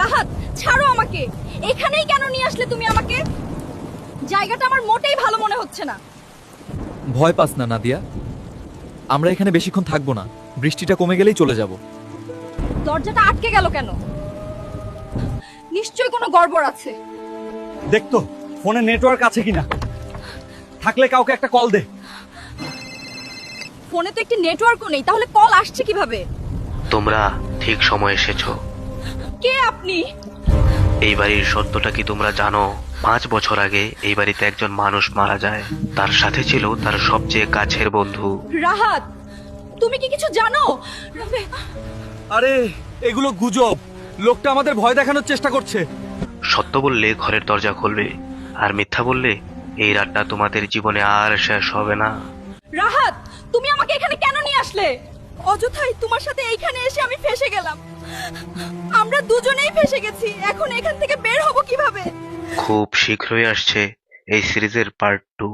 রাহাত, ছাড়ো আমাকে। এখানেই কেন নিয়ে আসলে তুমি আমাকে? জায়গাটা আমার মোটেই ভালো মনে হচ্ছে না। ভয় পাস না নাদিয়া, আমরা এখানে বেশিক্ষণ থাকবো না, বৃষ্টিটা কমে গেলেই চলে যাব। দরজাটা আটকে গেল কেন? নিশ্চয়ই কোনো গড়বড় আছে। দেখতো ফোনে নেটওয়ার্ক আছে কিনা, থাকলে কাউকে একটা কল দে। ফোনে তো একটি নেটওয়ার্কও নেই, তাহলে কল আসছে কিভাবে? তোমরা ঠিক সময় এসেছো। কে আপনি? এই বাড়ির সত্যটা কি তোমরা জানো? 5 বছর আগে এই বাড়িতে একজন মানুষ মারা যায়, তার সাথে ছিল তার সবচেয়ে কাছের বন্ধু। রাহাত, তুমি কি কিছু জানো? আরে এগুলো গুজব, লোকটা আমাদের ভয় দেখানোর চেষ্টা করছে। সত্য বললে ঘরের দরজা খুলবে, আর মিথ্যা বললে এই রাতটা তোমাদের জীবনে আর শেষ হবে না। রাহাত, তুমি আমাকে এখানে কেন নিয়ে আসলে? অযথাই তোমার সাথে এইখানে এসে আমি ফেঁসে গেলাম। আমরা দুজনেই ফেঁসে গেছি, এখন এখান থেকে বের হব কিভাবে? খুব শীঘ্রই আসছে এই সিরিজের পার্ট 2।